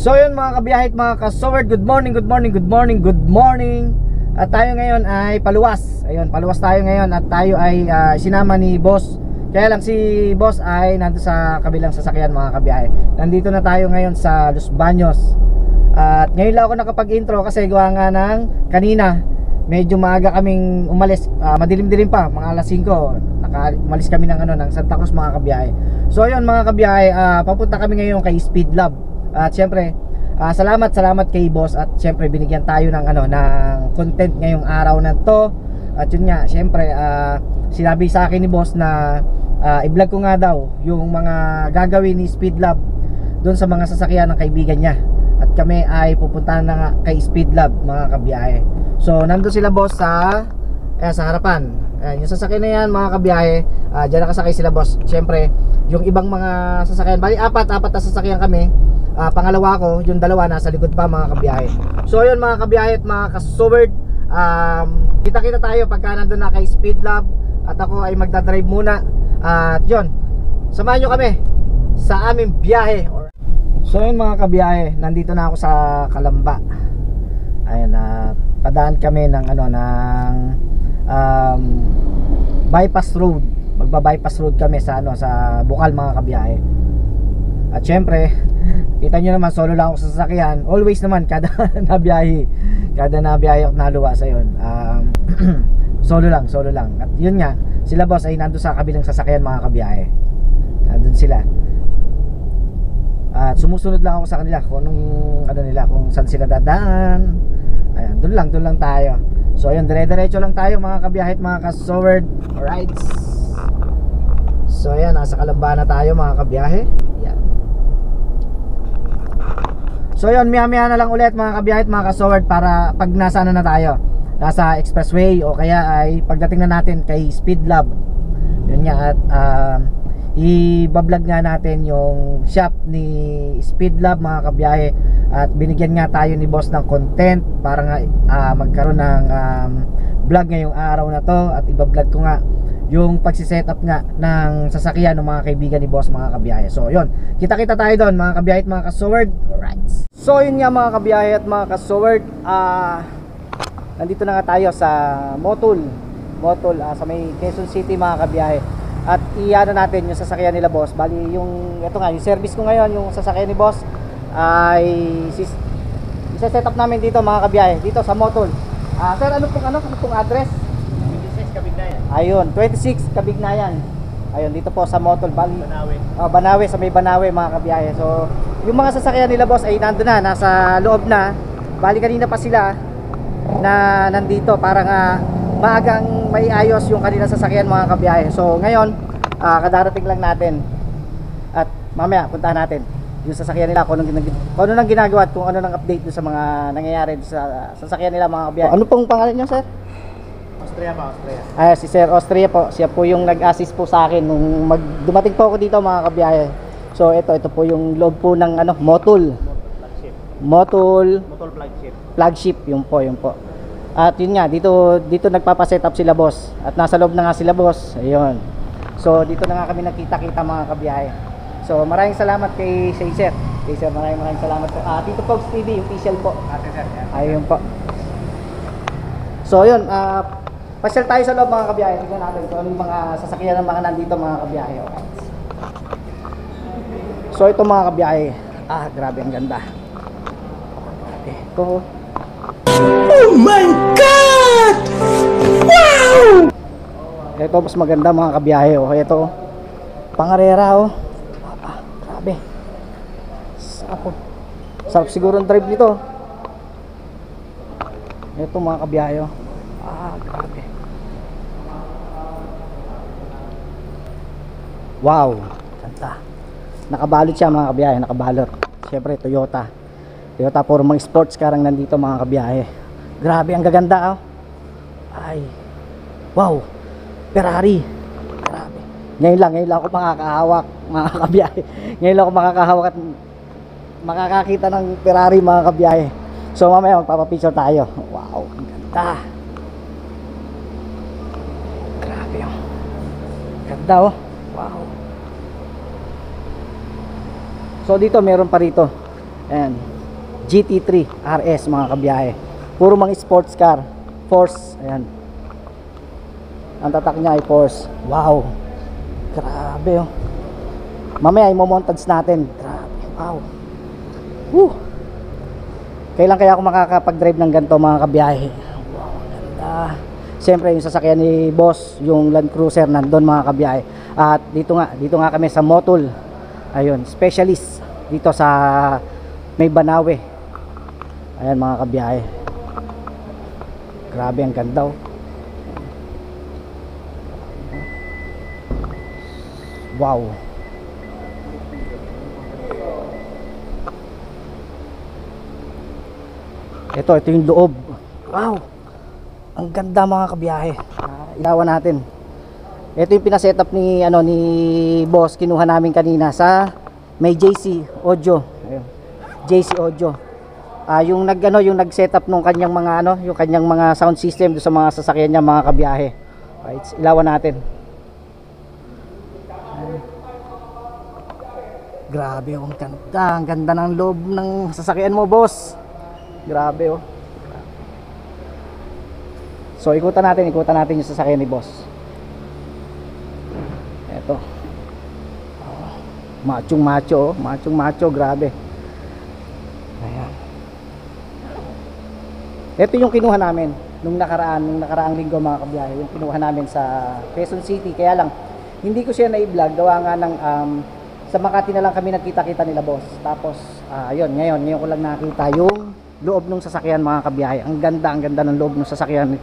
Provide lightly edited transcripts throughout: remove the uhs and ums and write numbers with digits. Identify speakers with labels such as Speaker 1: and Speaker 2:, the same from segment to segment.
Speaker 1: So yun mga kabiyahit, mga ka-Soward, good morning, good morning, good morning, good morning. At tayo ngayon ay paluwas. Ayun, paluwas tayo ngayon at tayo ay sinama ni boss. Kaya lang si boss ay nandun sa kabilang sasakyan mga kabiyahit. Nandito na tayo ngayon sa Los Baños. At ngayon lang ako nakapag-intro kasi gawa nga ng kanina medyo maaga kaming umalis, madilim-dilim pa, mga alas 5 umalis kami ng ng Santa Cruz mga kabiyahe. So ayun mga kabiyahe, papunta kami ngayon kay Speed Lab. At syempre, salamat kay boss. At syempre binigyan tayo ng ng content ngayong araw na to. At yun nga, syempre sinabi sa akin ni boss na i-vlog ko nga daw yung mga gagawin ni Speed Lab doon sa mga sasakyan ng kaibigan niya. At kami ay pupuntahan na nga kay Speed Lab mga kabiyahe. So nandun sila boss sa harapan. Yung sasakyan na yan mga kabiyahe, dyan nakasakay sila boss. Syempre yung ibang mga sasakyan, bali apat na sasakyan kami. Pangalawa ko, yung dalawa nasa likod pa mga kabiyahe. So yun mga kabiyahe at mga ka-Soward, kita-kita tayo pagka nandun na kay Speed Lab. At ako ay magdadrive muna. At yun, samahan nyo kami sa aming biyahe. So yun mga kabiyahe, nandito na ako sa Calamba. Ayan, padaan kami ng bypass road. Magba-bypass road kami sa sa Bukal mga kabiyahe. At syempre, kita nyo naman, solo lang ako sa sasakyan. Always naman, kada nabiyahe ako naluwas. Ayun, solo lang. At yun nga, sila boss ay nandun sa kabilang sasakyan mga kabiyahe. Nandun sila. At sumusunod lang ako sa kanila kung kung saan sila dadaan. Ayan, doon lang tayo. So ayun, dire-diretso lang tayo mga kabiyahe at mga ka-Soward. Alright. So ayan, nasa Calamba na tayo mga kabiyahe. Yan. So yun, maya-maya na lang ulit mga kabiyahe at mga ka-Soward para pag nasa na tayo, nasa expressway o kaya ay pagdating na natin kay Speed Lab. Yun nga, at i-vlog nga natin yung shop ni Speed Lab mga kabiyahe. At binigyan nga tayo ni boss ng content para nga magkaroon ng vlog ngayong araw na to. At i-vlog ko nga yung pagsiset up nga ng sasakyan ng mga kaibigan ni boss mga kabiyahe. So yun, kita-kita tayo doon mga kabiyahe at mga ka-Soward. Alright. So yun nga mga kabiyahe at mga ka-Soward, nandito na nga tayo sa Motol sa may Quezon City mga kabiyahe. At iano natin yung sasakyan nila boss. Bali yung ito nga, yung service ko ngayon, yung sasakyan ni boss ay isa-set up namin dito mga kabiyahe, dito sa Motol. Sir, ano pong address?
Speaker 2: 26 Kabignayan.
Speaker 1: Ayun, 26 Kabignayan. Ayun, dito po sa Motol,
Speaker 2: Banawe.
Speaker 1: Banawe, sa may Banawe mga kabiyahe. So, yung mga sasakyan nila boss ay nandun na, nasa loob na. Bali kanina pa sila na nandito para nga maagang may ayos yung kanilang sasakyan mga kabiyahe. So ngayon, kadarating lang natin. At mamaya puntahan natin yung sasakyan nila, kung ano nang ginagawa at kung ano nang update sa mga nangyayari sa sasakyan nila mga kabiyahe. Ano pong pangalan niyo, sir?
Speaker 2: Austria pa, Austria.
Speaker 1: Si Sir Austria po. Siya po yung nag-assist po sa akin nung dumating po ako dito mga kabiyahe. So ito po yung loob po ng Motol. Motol flagship, yun po. At yun nga, dito nagpapa-set up sila boss. At nasa loob na nga sila boss. Ayun. So dito na nga kami nakita-kita mga kabiyahe. So maraming salamat kay Sir. Maraming salamat po. Tito Pogs TV, official po. Ayun po. So yun, pasyal tayo sa loob mga kabiyahe. Tingnan natin kung ano yung mga sasakyan ng mga nandito mga kabiyahe. Okay. So ito mga kabiyahe. Grabe ang ganda. Ito.
Speaker 2: Oh my God! Wow!
Speaker 1: Ito mas maganda mga kabiyahe. Ito pangarera grabe. Sarap siguro ang drive nito. Ito mga kabiyahe. Grabe. Wow, ganda. Nakabalot siya mga kabiyahe, nakabalot. Siyempre Toyota puro mga sports car ang nandito mga kabiyahe. Grabe ang gaganda wow, Ferrari. Grabe. Ngayon lang ako makakahawak mga kabiyahe. Ngayon lang ako makakahawak at makakakita ng Ferrari mga kabiyahe. So mamaya magpapapicture tayo. Wow, ang ganda. Grabe ganda wow. So dito meron pa rito. Ayan. GT3 RS mga kabiyahe. Puro mga sports car. Force, ayan. Ang tatak niya ay Force. Wow. Grabe oh. Mamaya i-montage natin. Grabe. Wow. Woo. Kailan kaya ako makakapag-drive ng ganito mga kabiyahe? Wow, ganda. Siyempre yung sasakyan ni boss, yung Land Cruiser nandun mga kabiyahe. At dito nga kami sa Motul. Ayun, specialist dito sa May Banawe. Ayan mga kabiyahe. Grabe ang ganda oh. Wow. Ito yung loob. Wow. Ang ganda mga kabiyahe. Ilawan natin. Ito yung pinasetup ni boss, kinuha namin kanina sa may JC Audio. Ayun. JC Audio. Yung nag-setup nung kanyang mga yung kanyang mga sound system do sa mga sasakyan niya mga kabiyahe. Right, ilawan natin. Grabe oh, ang ganda ng loob ng sasakyan mo, boss. Grabe oh. So ikutan natin yung sasakyan ni boss. Eto. Machong macho, grabe. Ayan. Ito yung kinuha namin nung nakaraang linggo mga kabiyahe, yung kinuha namin sa Quezon City. Kaya lang hindi ko siya na-i-vlog gawa nga ng sa Makati na lang kami nagkita-kita nila boss. Tapos ayun, ngayon ko lang nakita yung loob ng sasakyan mga kabiyahe. Ang ganda ng loob ng sasakyan.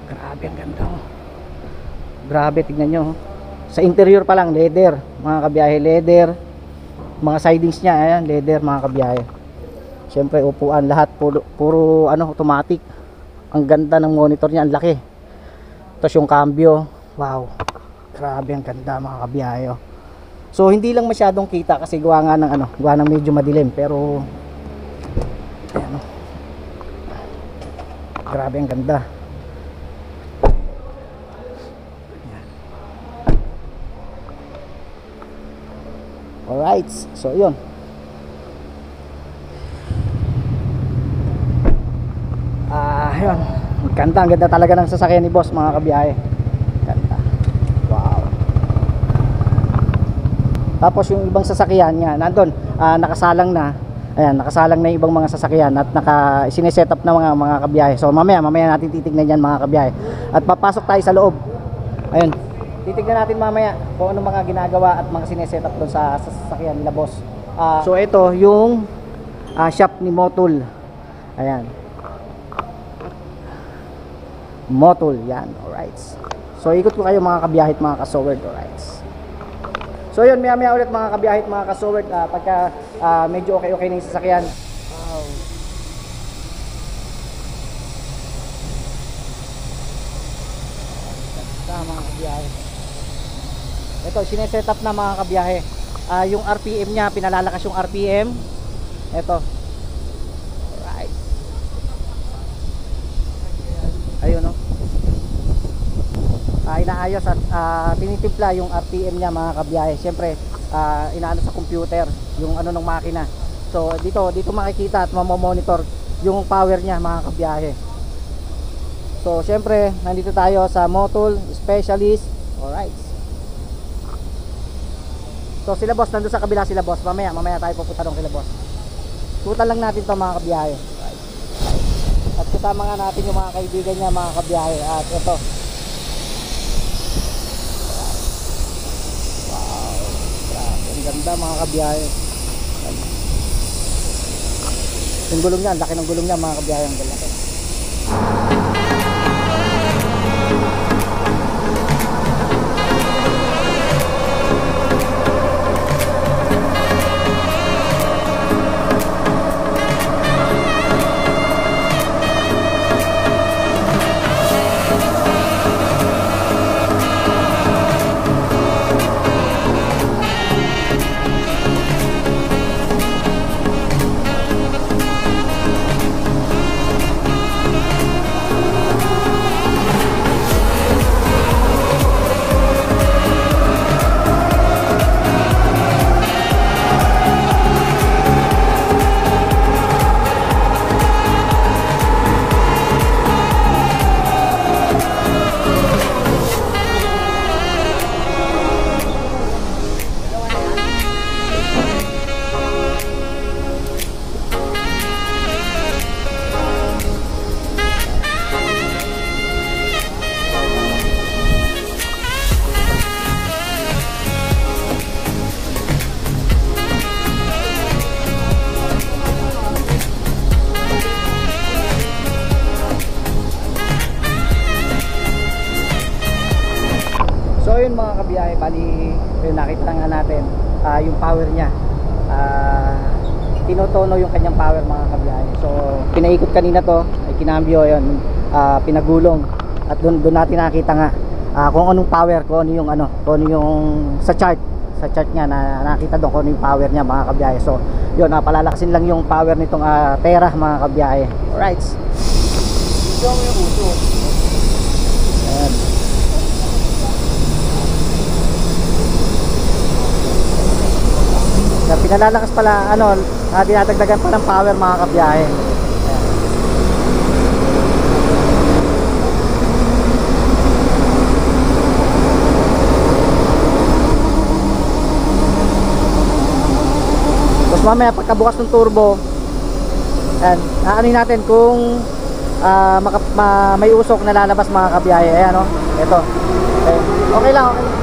Speaker 1: Grabe ang ganda oh. Grabe, tignan nyo. Sa interior pa lang leather mga kabiyahe, leather. Mga sidings niya, ayan, leather mga kabiyahe. Siyempre upuan lahat puro automatic. Ang ganda ng monitor niya, ang laki. Tapos yung cambio, wow. Grabe ang ganda mga kabiyahe oh. So hindi lang masyadong kita kasi gawa nga ng medyo madilim, pero ayan oh. Grabe ang ganda. Ayan. Alright, so yun. Ayun, ang ganda talaga ng sasakyan ni boss mga kabiyahe. Ganda. Wow. Tapos yung ibang sasakyan niya nandun, nakasalang na. Ayan, nakasalang na yung ibang mga sasakyan at sineset up na mga kabiyahe. So mamaya natin titignan yan mga kabiyahe. At papasok tayo sa loob. Ayun, titignan natin mamaya kung ano mga ginagawa at mga sineset up doon sa sasakyan nila boss. So ito yung shop ni Motul. Ayan, Motul yan. Alright, so ikot ko kayo mga kabiyahe at mga kasowerd. Alright, so yun, maya ulit mga kabiyahe at mga kasowerd, pagka medyo okay na yung sasakyan. Wow. Mga kabiyahe, ito sineset up na mga kabiyahe. Yung RPM nya, pinalalakas yung RPM. Ito. Alright. Ayun no. Inaayos at tinitimpla yung RPM nya mga kabiyahe. Siyempre inaano sa computer yung ng makina. So dito makikita at mamomonitor yung power nya mga kabiyahe. So siyempre nandito tayo sa Motul Specialist. Alright. So sila boss nandun sa kabila, sila boss. Mamaya tayo pupunta doon kila boss. Tutan lang natin to mga kabiyahe. Alright. At kasama nga natin yung mga kaibigan niya mga kabiyahe. At ito, wow, grabe, ang ganda mga kabiyahe. Yung gulong niya, ang laki ng gulong niya mga kabiyahe. Ang laki. kabiyahe, bali yun, nakita nga natin yung power niya. Tinotono yung kanyang power mga kabiyahe. So pinaikot kanina to, ay kinambyo yun, pinagulong, at doon natin nakita nga kung anong power, kung ano yung sa chart niya na nakita doon kung ano yung power niya mga kabiyahe. So yun, palalakasin lang yung power nitong Terra mga kabiyahe. Alright,
Speaker 2: Ito mo yung uso.
Speaker 1: ayan. Kaya pinalalakas pala, dinadagdagan pa ng power mga kabiyahe. Ayan. Tapos mamaya pagkabukas ng turbo, ayan, aanin natin kung may usok na lalabas mga kabiyahe. Ayan, ito. Okay, okay lang, okay.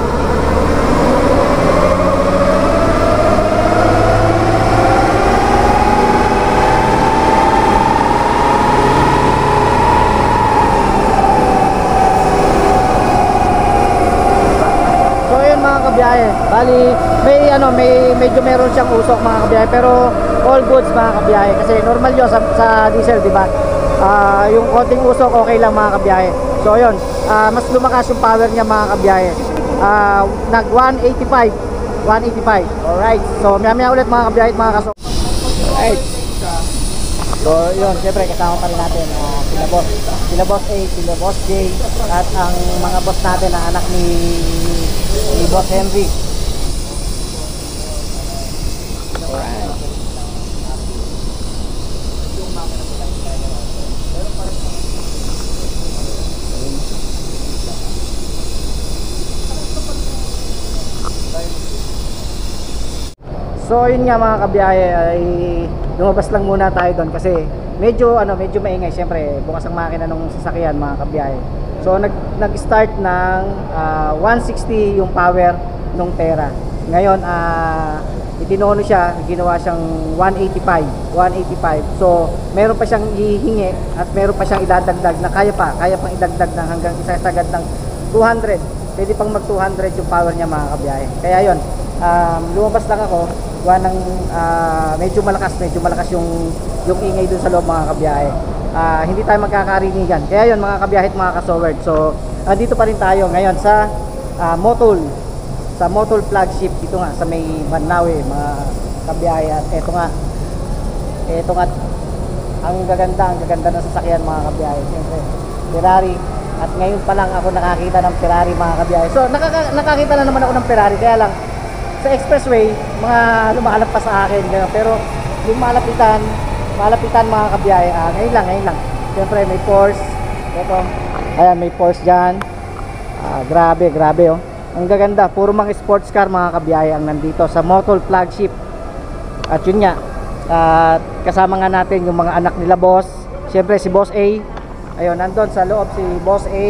Speaker 1: Kabiyahe. Bali, may medyo meron siyang usok mga kabiyahe, pero all goods mga kabiyahe, kasi normal 'yon sa diesel, di ba? Yung konting usok okay lang mga kabiyahe. So ayun, mas lumakas yung power niya mga kabiyahe. Nag 185. Alright. So maya ulit mga kabiyahe, mga kaso. Alright. So yun, syempre kasama pa rin natin sila boss A, sila boss J, at ang mga boss natin na anak ni Boss Henry. Alright. So yun nga mga kabiyahe, ay lumabas lang muna tayo doon kasi medyo maingay. Siyempre bukas ang makina ng sasakyan mga kabiyahe. So nag-start ng 160 yung power nung Terra. Ngayon itinono siya, ginawa siyang 185. So meron pa siyang hihingi at meron pa siyang idadagdag na kaya pang idagdag ng hanggang isasagad ng 200. Pwede pang mag 200 yung power niya mga kabiyahe. Kaya yun, lumabas lang ako, medyo malakas yung ingay dun sa loob mga kabiyahe. Hindi tayo magkakarinigan. Kaya yun mga kabiyahe at mga kasowerd. So dito pa rin tayo ngayon sa Motol flagship dito nga sa may Manlawi mga kabiyahe. At eto nga ang gaganda ng sasakyan mga kabiyahe. Siyempre Ferrari, at ngayon pa lang ako nakakita ng Ferrari mga kabiyahe. So nakakita na naman ako ng Ferrari, kaya lang sa expressway mga lumalap pa sa akin ganun. Pero yung malapitan mga kabiyahe, ngayon lang. Siyempre may Porsche. Ito, ayan, may Porsche dyan. Grabe oh. Ang gaganda, puro mga sports car mga kabiyahe ang nandito sa Motol flagship. At yun nga, kasama nga natin yung mga anak nila boss. Siyempre si Boss A, ayun, nandun sa loob si Boss A.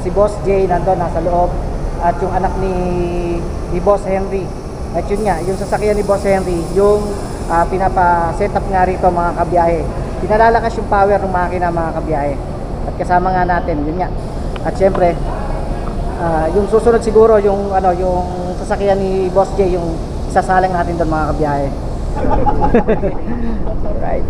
Speaker 1: Si Boss J nandun, nasa loob. At yung anak ni Boss Henry. At yun nga, yung sasakyan ni Boss Henry, yung pinapa-set up nga rito mga kabiyahe. Pinalalakas yung power ng makina mga kabiyahe. At kasama nga natin, yun nga. At syempre, yung susunod siguro yung sasakyan ni Boss J, yung isasalang natin doon mga kabiyahe. Right.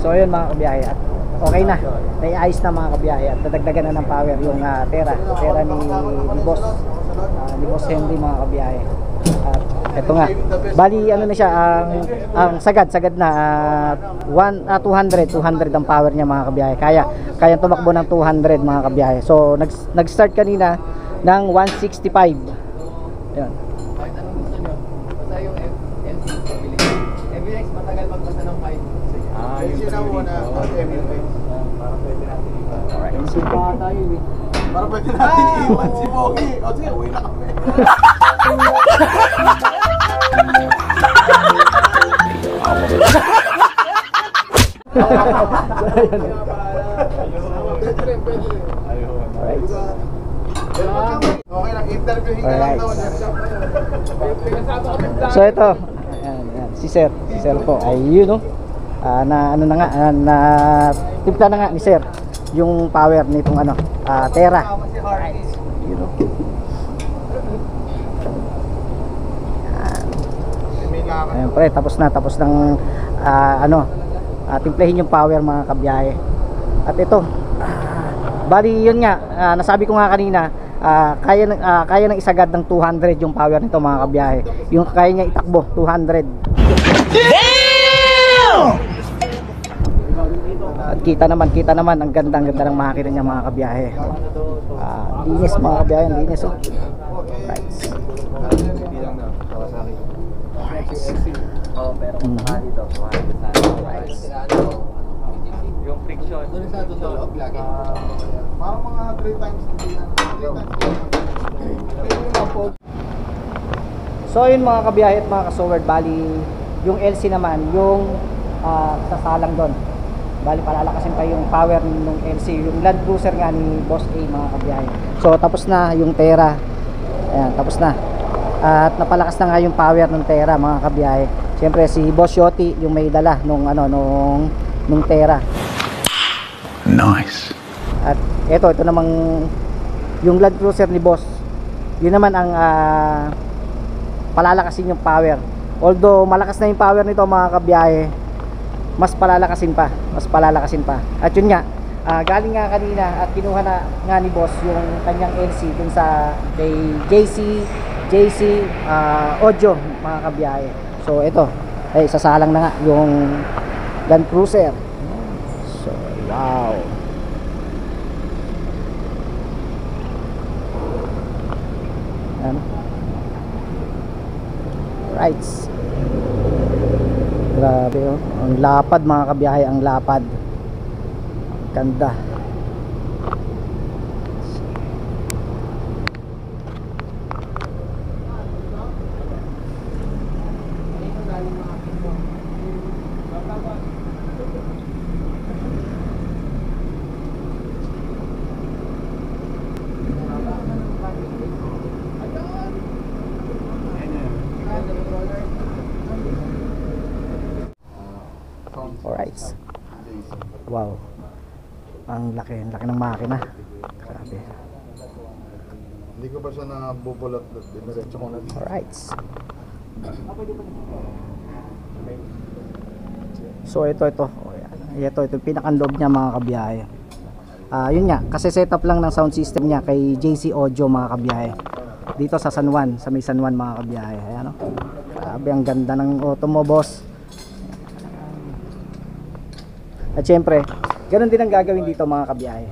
Speaker 1: So yun mga kabiyahe, at okay na, naiayos na mga kabiyahe, at dadagdagan na ng power yung Terra ni Boss Henry mga kabiyahe. At eto nga, bali na siya, ang sagad na 200 ang power niya mga kabiyahe. Kaya tumakbo ng 200 mga kabiyahe. So nag-start kanina ng 165. Ayun.
Speaker 3: Kahit anong gusto nyo, basta yung LC stability. MVX matagal magbasa ng 5.
Speaker 2: Yung na para pwede natin iwan.
Speaker 1: Alright. Supa tayo eh.
Speaker 2: Para pwede natin iwan si Pogi. O sige, uwi na kami.
Speaker 1: Alright.
Speaker 2: Okay lang, interviewin ka lang daw.
Speaker 1: So ito, ayan, si Sir po ay yun, na timpla na nga ni Sir. yung power nitong ano, Terra.
Speaker 3: Tama si Hardy.
Speaker 1: You know.
Speaker 2: May lakad.
Speaker 1: Ayun pre, tapos ng ano, timplahin yung power mga kabiyahe. At ito, bali yun nga, nasabi ko nga kanina, kaya ng isagad ng 200 yung power nito mga kabiyahe. Yung kaya niya itakbo 200. At kita naman ang ganda ng makina niya mga kabiyahe. Linis mga kabiyahe, linis oh. Right.
Speaker 3: Oh, pero kung sakali daw, yung friction.
Speaker 2: Doon sa doon sa loob lagi. Parang mga 3 times hindi na. 3 times.
Speaker 1: So yun mga kabiyahe at mga kasoward, bali yung LC naman, yung sasalang doon. Bali palalakasin pa yung power ng LC, yung Land Cruiser nga ni Boss A mga kabiyahe. So tapos na yung Terra. Ayan, tapos na. At napalakas na nga yung power ng Terra mga kabiyahe. Siyempre si Boss Yoti yung may dala nung Terra.
Speaker 4: Nice.
Speaker 1: At ito namang yung Land Cruiser ni Boss. Yun naman ang palalakasin yung power. Although malakas na yung power nito mga kabiyahe, mas palalakasin pa. At yun nga, galing nga kanina at kinuha na nga ni Boss yung kanyang LC dun sa kay JC Audio mga kabiyahe. So ito, ay sasalang na nga yung Land Cruiser. So wow. Ano? Right. Grabe oh. Ang lapad mga kabiyahe, ang lapad. Ganda. Alright. Wow. Ang laki ng makina. Grabe.
Speaker 2: Hindi ko pa siya nabubulot. Diretso ko na.
Speaker 1: Alright. So ito. Oh, yan. Ito pinaka-loob niya mga kabiyahe. Yun nga, kasi setup lang ng sound system niya kay JC Audio mga kabiyahe. Dito sa San Juan, sa may San Juan mga kabiyahe. Ayan oh. Grabe, ang ganda ng auto mo, boss. At syempre, ganun din ang gagawin dito mga kabiyahe.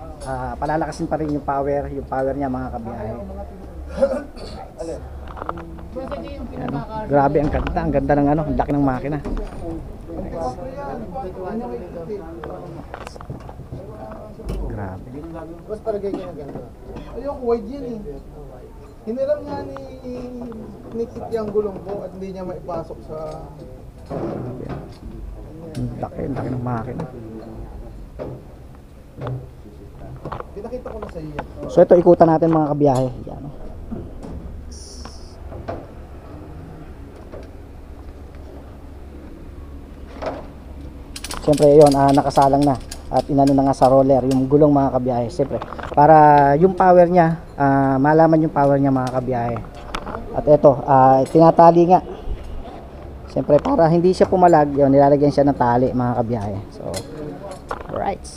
Speaker 1: Palalakasin pa rin yung power niya mga kabiyahe. Ayan, oh. Grabe, ang ganda ng ano, ang laki ng makina. Grabe.
Speaker 2: Basta palagay ko yung ganda. Ayoko, wide yan eh. Hiniram nga ni Nikit yung gulong ko at hindi niya maipasok sa...
Speaker 1: Ang laki ng makina.
Speaker 2: Pinakita ko na sa iyo.
Speaker 1: So ito, ikutan natin mga kabiyahe. Yan, oh. Siyempre yun, nakasalang na at inano na nga sa roller yung gulong mga kabiyahe. Siyempre para yung power niya, malaman yung power niya mga kabiyahe. At ito, tinatali nga. Siyempre para hindi siya pumalag, yun, nilalagyan siya ng tali mga kabiyahe. So alright.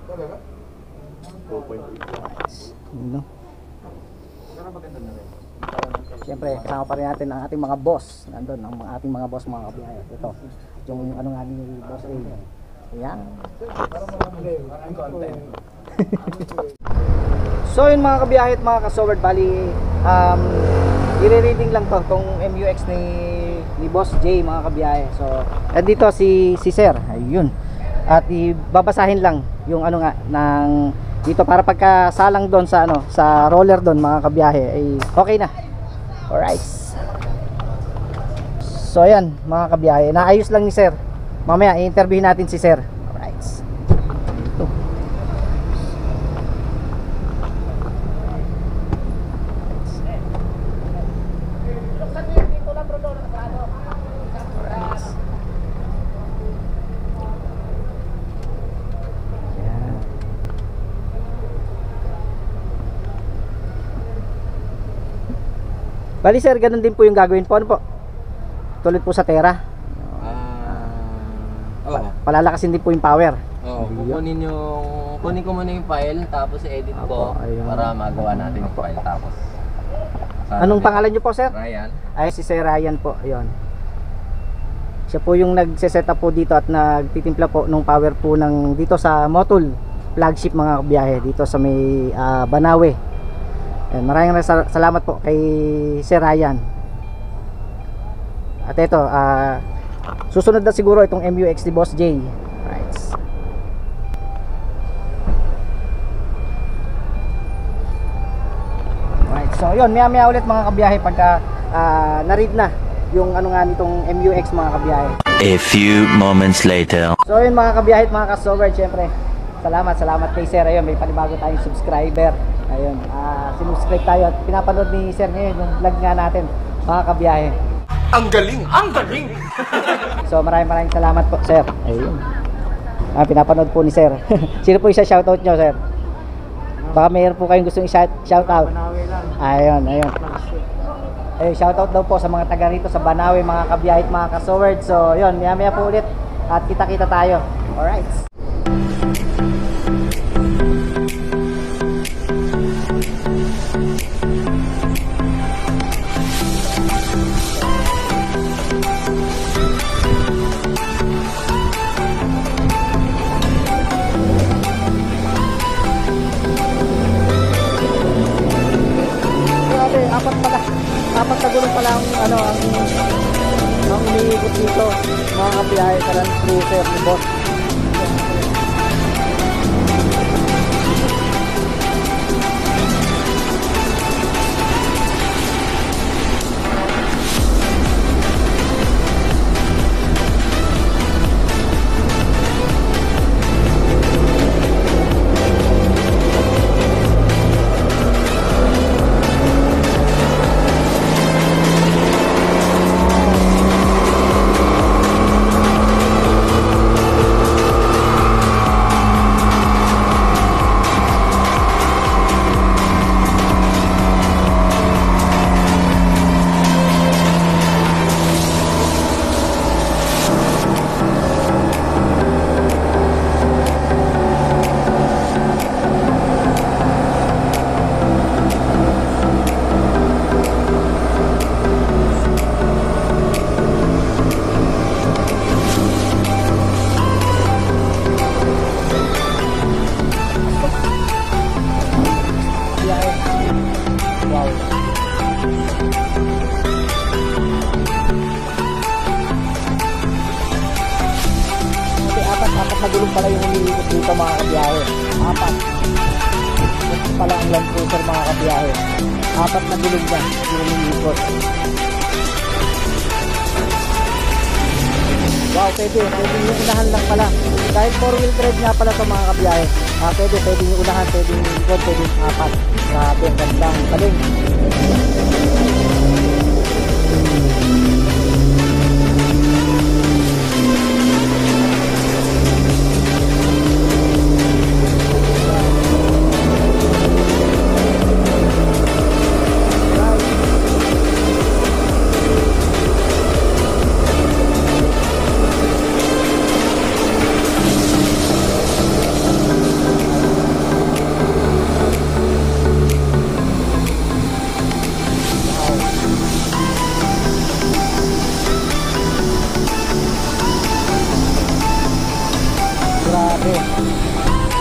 Speaker 2: Talaga?
Speaker 1: No. Siyempre, kasama pa rin natin ang ating mga boss. Nandun, ang ating mga boss mga kabiyahe. Ito, yung ano nga ni Boss A. Ayan. So yun mga kabiyahe at mga kasoward, bali i-reading lang to, tong MUX ni Boss J mga kabiyahe. So, dito si Sir, ayun. At ibabasahin lang yung ano nga ng dito para pagkasalang doon sa ano sa roller doon mga kabiyahe ay okay na. Alright. So ayan mga kabiyahe, naayos lang ni Sir. Mamaya i-interview natin si Sir. Alright. Ito. Bali sir, ganun din po yung gagawin po. Ano po? Tulad po sa Terra.
Speaker 3: Oo.
Speaker 1: Palalakasin din po yung power.
Speaker 3: Oo, kunin ko muna yung file tapos i-edit ko
Speaker 1: Apo, ayun.
Speaker 3: para magawa natin yung file tapos.
Speaker 1: Anong pangalan niyo po sir?
Speaker 3: Ryan.
Speaker 1: Ay si Sir Ryan po, ayun. Siya po yung nagse-set up po dito at nagtitimpla po nung power po ng dito sa Motul flagship mga kabiyahe dito sa may Banawe. Ayan, maraming salamat po kay Sir Ryan. At ito, susunod na siguro itong MUX ni Boss J. Right. Right. So yun, maya ulit mga kabiyahe pagka na-read na yung ano nga nitong MUX mga kabiyahe.
Speaker 4: A few moments later.
Speaker 1: So yun mga kabiyahe at mga kasover, syempre salamat kay Sir. Ayun, may panibago tayong subscriber. Ayun, sinubscribe tayo at pinapanood ni Sir ngayon yung vlog nga natin mga kabiyahe.
Speaker 2: Ang galing! Ang galing!
Speaker 1: So maraming salamat po Sir. Ayun, pinapanood po ni Sir. Sino po yung shoutout nyo Sir? Baka mayroon po kayong gustong i-shoutout. Ayun. Ayun, shoutout daw po sa mga taga rito sa Banawe mga kabiyahe at mga kasover. So yun, maya po ulit at kita tayo. Alright. Apat na gulong pala ang iniikot dito mga kabiyahe sa Land Cruiser ni Boss. Nagulong pala yung iniikot dito mga kabiyahe. Apat. Ito pala ang Land Cruiser mga kabiyahe. Apat na gulong na yung iniikot. Wow, pwede yung unahan lang pala. Kahit 4-wheel drive nga pala ito mga kabiyahe. Pwede yung unahan, pwede yung ikot, pwede yung apat. Grabe, ang gandang galing.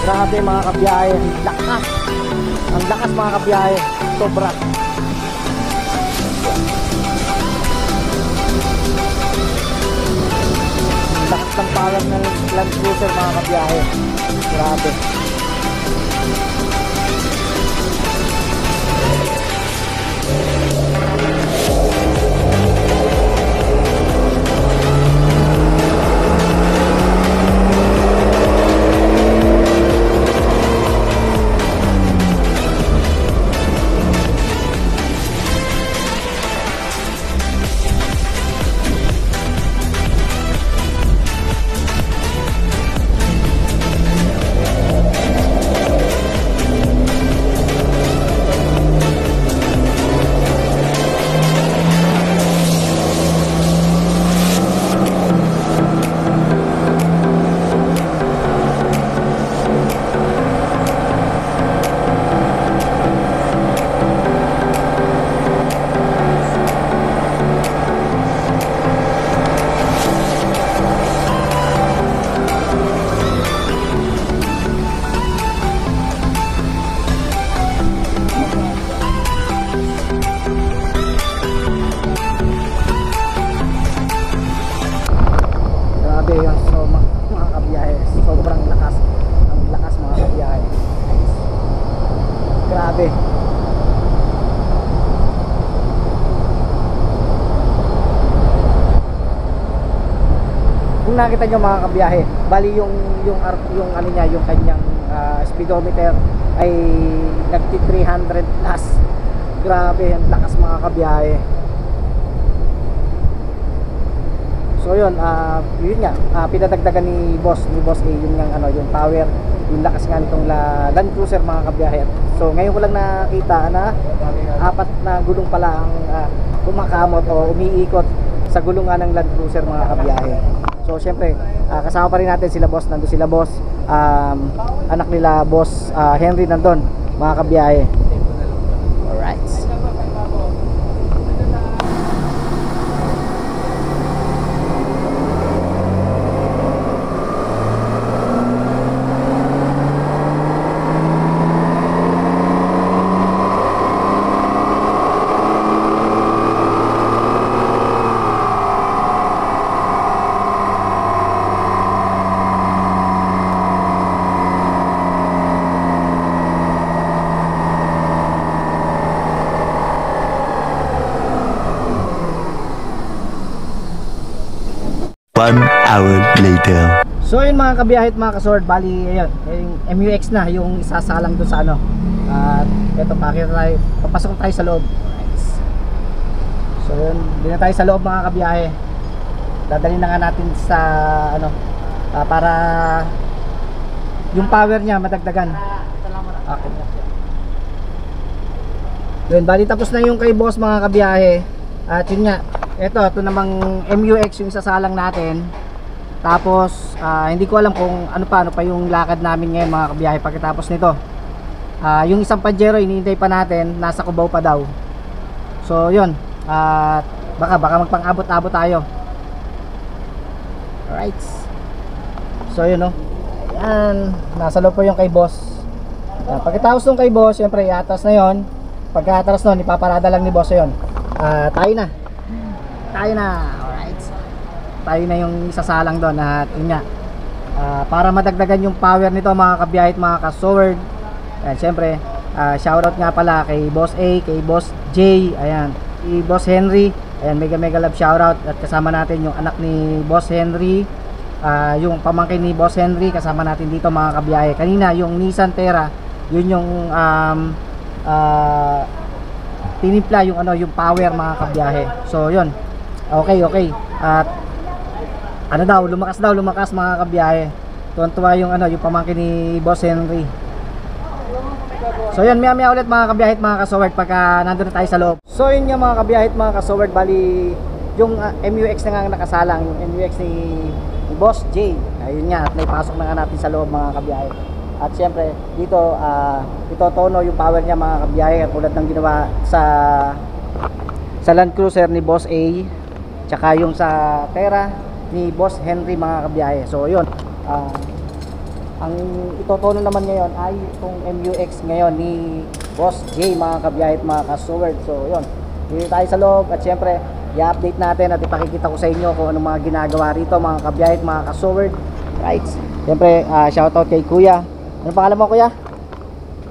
Speaker 1: Grabe mga kabiyahe, ang lakas mga kabiyahe, sobra. Lakas ng power ng Land Cruiser mga kabiyahe, grabe. nakita nyo mga kabiyahe, bali yung ano niya, yung kanyang speedometer ay nagti 300 plus. Grabe, ang lakas mga kabiyahe. So yun, yun nga, pinadagdagan ni Boss A yung power, yung lakas nga nitong Land Cruiser mga kabiyahe. So ngayon ko lang nakita na 4 na gulong pala ang kumakamot o umiikot sa gulong nga ng Land Cruiser mga kabiyahe. So syempre, kasama pa rin natin sila Boss, nandun sila Boss, anak nila Boss Henry nandun mga kabiyahe. Alright.
Speaker 4: One hour later.
Speaker 1: So yun mga kabiyahe at mga kasword, bali ayun, yung MUX na yung isasalang doon sa ano. At eto, pakita tayo, papasok tayo sa loob. So yun, hindi na tayo sa loob mga kabiyahe. Dadalhin na nga natin sa ano, para yung power niya madagdagan. Okay. Yun, bali tapos na yung kay Boss mga kabiyahe. At yun nga, ito namang MUX yung isasalang natin. Tapos hindi ko alam kung ano pa yung lakad namin ngayon mga kabiyahe pagkatapos nito. Yung isang Pajero hinihintay pa natin, nasa Cubao pa daw. So yun, baka magpang-abot-abot tayo. Alright. So yun no. Ayan, nasa loob po yung kay Boss. Pagkatapos nung kay Boss, syempre iatas na yon. Pagkatapos nun, ipaparada lang ni Boss yun. Tayo na. Alright. Tayo na yung isasalang doon. At yun nga, para madagdagan yung power nito mga kabiyahe at mga kasword. Ayan, syempre, shoutout nga pala kay Boss A, kay Boss J, ayan, kay Boss Henry. Ayan, mega love shoutout. At kasama natin yung anak ni Boss Henry, yung pamangkin ni Boss Henry, kasama natin dito mga kabiyahe. Kanina yung Nissan Terra, yun yung tinimpla yung yung power mga kabiyahe. So yun, okay. At lumakas mga kabiyahe. Tuwan-tuwa yung yung pamangkin ni Boss Henry. So yun, maya ulit mga kabiyahe at mga kasoward pagka nandun na tayo sa loob. So yun nga mga kabiyahe at mga kasoward, bali yung MUX na nga nakasalang, yung MUX ni Boss J. Ayun nga, at naipasok na nga natin sa loob mga kabiyahe. At syempre dito itotono yung power niya mga kabiyahe, tulad ng ginawa sa Land Cruiser ni Boss A, tsaka yung sa Terra ni Boss Henry mga kabiyahe. So yun, ang itotono naman ngayon ay itong MUX ngayon ni Boss J mga kabiyahe at mga kasword. So yun, dito tayo sa loob at syempre i-update natin at ipakikita ko sa inyo kung anong mga ginagawa rito mga kabiyahe at mga kasword. Right, syempre shoutout kay Kuya. Ano pangalan mo Kuya?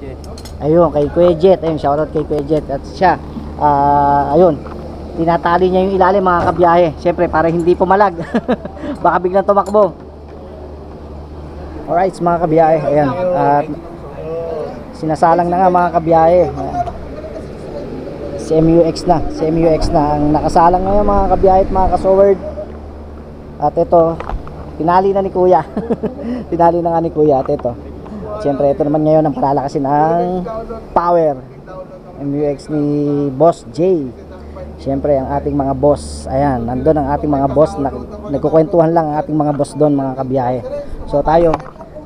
Speaker 3: Jet.
Speaker 1: Ayun, kay Kuya Jet. Ayun, shoutout kay Kuya Jet. At siya, ayun, tinatali niya yung ilalim mga kabiyahe. Syempre para hindi pumalag. Baka biglang tumakbo. Alright mga kabiyahe. Ayan, at sinasalang na nga mga kabiyahe. Si MUX na ang nakasalang ngayon mga kabiyahe at mga kasoward. At ito, pinali na ni Kuya. Pinali na nga ni Kuya. At ito, siyempre ito naman ngayon ang palalakasin ang power MUX ni Boss J. Siyempre ang ating mga boss, ayan, nandun ang ating mga boss, nagkukwentuhan lang ang ating mga boss doon mga kabiyahe. So tayo,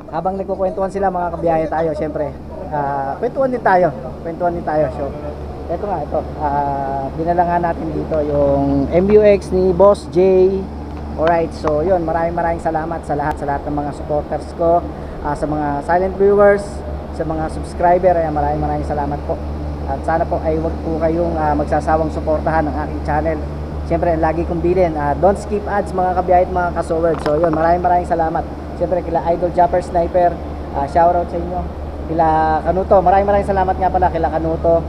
Speaker 1: habang nagkukwentuhan sila mga kabiyahe, tayo siyempre kwentuhan din tayo. So ito nga, dinala nga natin dito yung MUX ni Boss J. Alright, so yun, maraming salamat sa lahat ng mga supporters ko, sa mga silent viewers, sa mga subscriber. Ayan, maraming salamat po. At sana po ay wag po kayong magsasawang suportahan ng aking channel. Siyempre, lagi kong bilin, don't skip ads mga kabiyahe at mga kasoward. So yun, maraming salamat. Siyempre, kila Idol Japper Sniper, shoutout sa inyo. Kila Kanuto, maraming salamat nga pala kila Kanuto,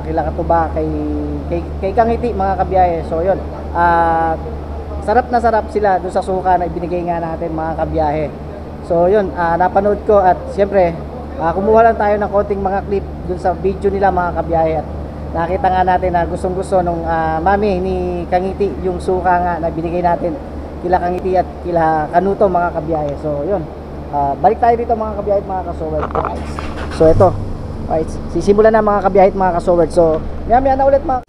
Speaker 1: kila Katuba, kay Kangiti mga kabiyahe. So yun, sarap na sarap sila doon sa suka na ibinigay nga natin mga kabiyahe. So yun, napanood ko at siyempre kumuha lang tayo ng konting mga clip doon sa video nila mga kabiyahe at nakita nga natin na gustong gusto nung mami ni Kangiti yung suka nga na binigay natin kila Kangiti at kila Kanuto mga kabiyahe. So yun, balik tayo dito mga kabiyahe at mga kasoward. So ito, right, sisimulan na mga kabiyahe at mga kasoward. So maya na ulit mga.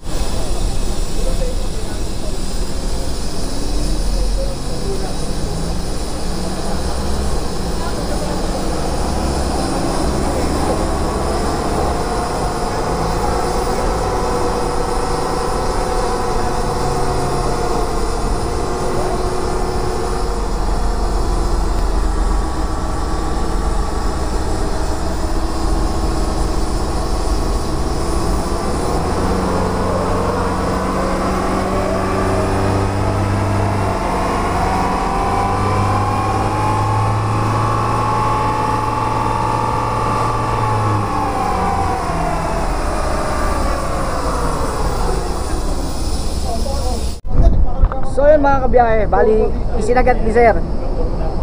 Speaker 1: So yun mga kabiyahe, bali isinagat ni sir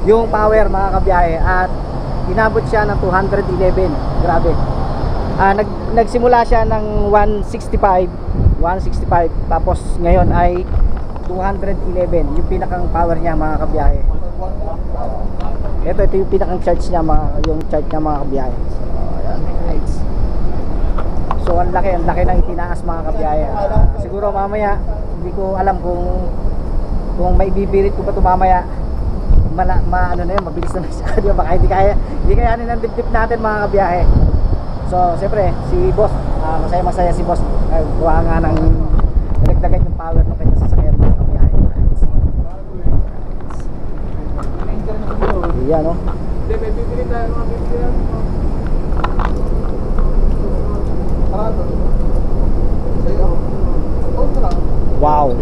Speaker 1: yung power mga kabiyahe at inabot siya ng 211. Grabe. Nagsimula siya ng 165 tapos ngayon ay 211 yung pinakang power niya mga kabiyahe. Ito yung pinakang charge niya yung charge niya mga kabiyahe. So ayan, right. So ang laki ng itinaas mga kabiyahe. Siguro mamaya hindi ko alam kung may bibirit ko ba ito mamaya ano na yun, mabilis na masyado, baka hindi kayanin ng dip natin mga kabiyahe. So siyempre si boss, masaya si boss, gawa nga ng nagdagan yung power ng kanya sasakyan mga kabiyahe. Yan no.
Speaker 2: Hindi, may bibili tayo mga bibili natin.
Speaker 1: Wow.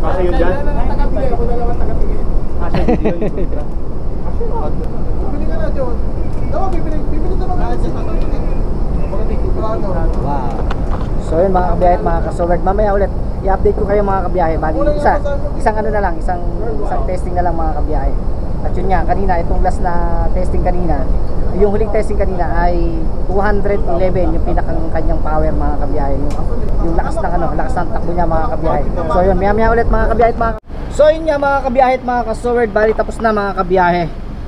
Speaker 3: Kasi yun dyan?
Speaker 2: Ako na naman tagabili.
Speaker 3: Kasi yun yung ultra.
Speaker 2: Bibili ka na, John. Dawa, bibili ka na kasi.
Speaker 1: Wow. So yun mga kabiyahe at mga kasoward, mamaya ulit i-update ko kayo mga kabiyahe. Bali isang ano na lang, isang testing na lang mga kabiyahe. At yun nga, kanina itong last na testing kanina, yung huling testing kanina ay 211 yung pinakang kanyang power mga kabiyahe. Yung lakas ng takbo niya mga kabiyahe. So yun, maya ulit mga kabiyahe at mga. So yun nga mga kabiyahe at mga kasoward, bali tapos na mga kabiyahe.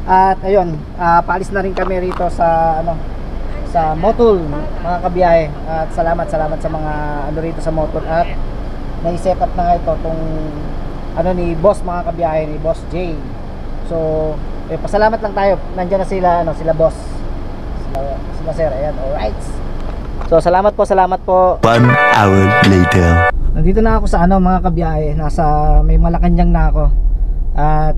Speaker 1: At ayun, paalis na rin kami rito sa sa Motul mga kabiyahe. At salamat sa mga rito sa Motul at nai-set up na nga ito tong ni boss mga kabiyahe, ni Boss J. So pasalamat lang tayo, nandiyan na sila boss, sila sir. Ayan, alright. So salamat po.
Speaker 4: 1 hour later.
Speaker 1: Nandito na ako sa mga kabiyahe, nasa may Malacanang na ako. At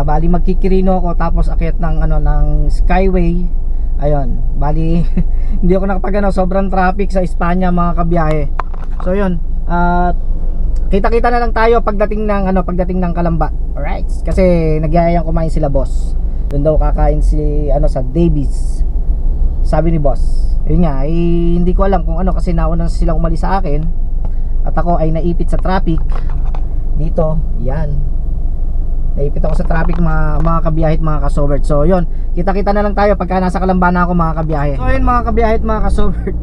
Speaker 1: bali magkikirino ako tapos akyat ng Skyway. Ayun, bali hindi ako sobrang traffic sa Espanya mga kabiyahe. So yun, kita-kita na lang tayo pagdating ng Kalamba. Alright, kasi nagyayayang kumain sila boss. Doon daw kakain sa Davies, sabi ni boss. Yun nga, hindi ko alam kung kasi nauna silang umalis sa akin at ako ay naipit sa traffic dito. Yan, naipit ako sa traffic mga kabiyahe at mga kasoward. So yun, kita-kita na lang tayo pagka nasa Kalamba na ako mga kabiyahe. So yun mga kabiyahe at mga kasoward,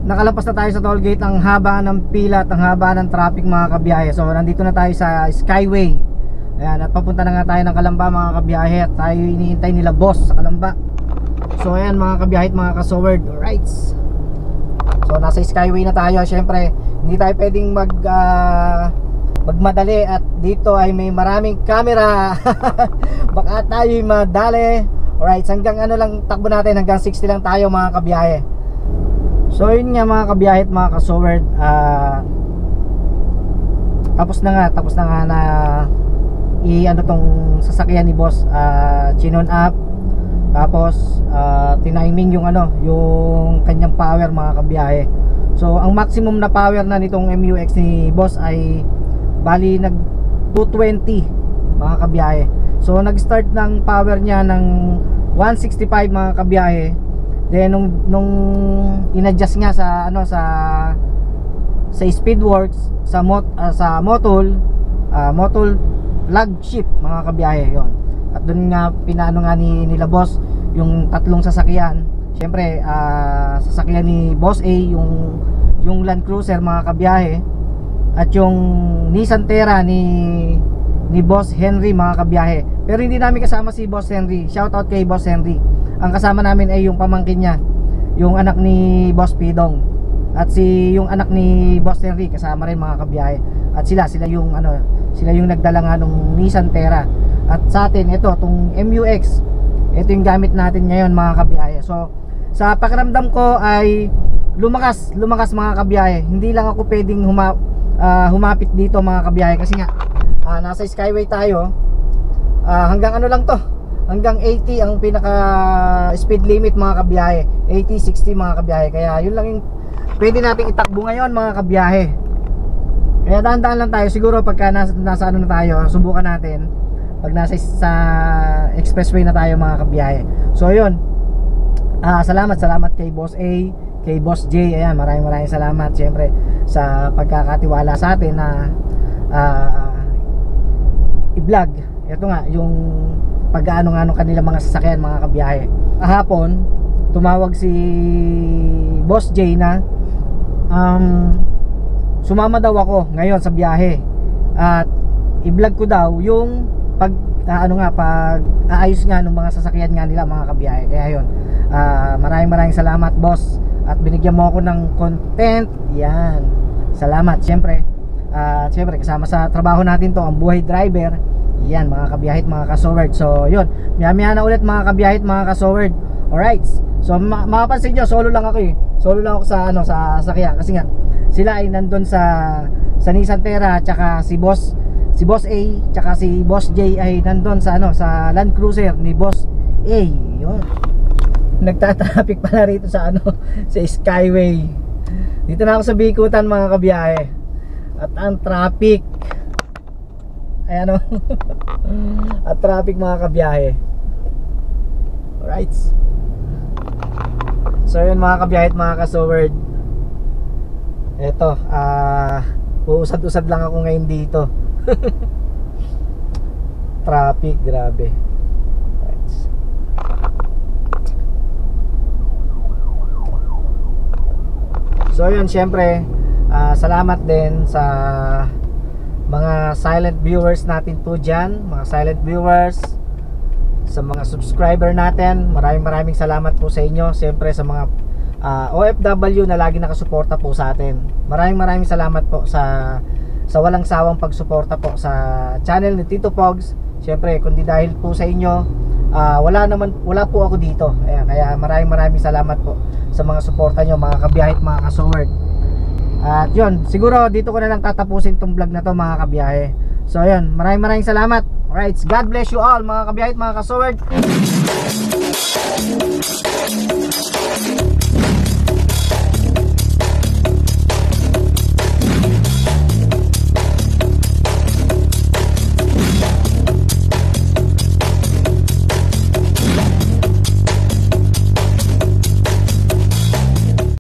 Speaker 1: nakalampas na tayo sa toll gate. Ang haba ng pila at ang haba ng traffic mga kabiyahe. So nandito na tayo sa Skyway. Ayan, at papunta na nga tayo ng Kalamba mga kabiyahe. At tayo iniintay nila boss sa Kalamba. So ayan mga kabiyahe at mga kasoward, alright. So nasa Skyway na tayo. Syempre hindi tayo pwedeng magmadali at dito ay may maraming camera. Baka tayo madali. Alright, hanggang lang takbo natin, hanggang 60 lang tayo mga kabiyahe. So yun nga mga kabiyahe at mga kasoward, tapos na nga na tong sasakyan ni boss, chinon up. Tapos tiniming yung kanyang power mga kabiyahe. So ang maximum na power na nitong MUX ni boss ay bali nag 220 mga kabiyahe. So nag-start ng power niya ng 165 mga kabiyahe. Then nung in-adjust nga sa Speedworks sa Motul, motor flagship mga kabiyahe yon. At doon nga pinaano nga nila boss yung tatlong sasakyan. Siyempre sasakyan ni Boss A yung Land Cruiser mga kabiyahe, at yung Nissan Terra ni Boss Henry mga kabiyahe. Pero hindi namin kasama si Boss Henry. Shout out kay Boss Henry. Ang kasama namin ay yung pamangkin niya, yung anak ni Boss Pidong. At yung anak ni Boss Henry kasama rin mga kabiyahe. At sila yung nagdala nga nung Nissan Terra. At sa atin ito, tong MUX, ito yung gamit natin ngayon mga kabiyahe. So sa pakiramdam ko ay lumakas mga kabiyahe. Hindi lang ako pwedeng humapit dito mga kabiyahe, kasi nga nasa Skyway tayo. Hanggang ano lang to, hanggang 80 ang pinaka speed limit mga kabiyahe, 80-60 mga kabiyahe. Kaya yun lang yung pwede nating itakbo ngayon mga kabiyahe. Kaya dahan-dahan lang tayo. Siguro pagka nasa ano na tayo, subukan natin pag nasa sa expressway na tayo mga kabiyahe. So yun, salamat kay Boss A, kay Boss J. Ayan, maraming salamat siyempre sa pagkakatiwala sa atin na i-vlog. Ito nga yung pag-aano nga nung kanila mga sasakyan mga kabiyahe. Kahapon tumawag si Boss J na sumama daw ako ngayon sa biyahe at i-vlog ko daw yung pag aayos nga ng mga sasakyan nga nila mga kabiyahe. Kaya yun, maraming salamat boss, at binigyan mo ako ng content. Yan, salamat siyempre. Siyempre kasama sa trabaho natin to ang buhay driver. Yan mga kabiyahit, mga kasoward. So yun, maya na ulit mga kabiyahit, mga kasoward. Alright, so mapapansin nyo, solo lang ako sa sa sakya, kasi nga sila ay nandun sa Nissan Terra, tsaka si Boss A, tsaka si Boss J ay nandun sa sa Land Cruiser ni Boss A. Yun, nagtatraffic pala rito sa sa Skyway. Dito na ako sa Bikutan mga kabiyahe, at ang traffic, ayan at traffic mga kabiyahe. Alright, so yun mga kabiyahe at mga kasoward, eto uusad-usad lang ako ngayon dito. Traffic, grabe. Right. So yun, syempre salamat din sa mga silent viewers natin po dyan, mga silent viewers, sa mga subscriber natin. Maraming salamat po sa inyo. Syempre sa mga OFW na lagi nakasuporta po sa atin. Maraming salamat po sa walang sawang pagsuporta po sa channel ni Tito Pogs. Syempre kundi dahil po sa inyo, wala po ako dito. Ayan, kaya maraming salamat po sa mga suporta nyo mga kabiyahit, mga kasoward. At yun, siguro dito ko na lang tatapusin tong vlog na to mga kabiyahe. So yun, maraming salamat. Alright, God bless you all mga kabiyahit, mga kasoward.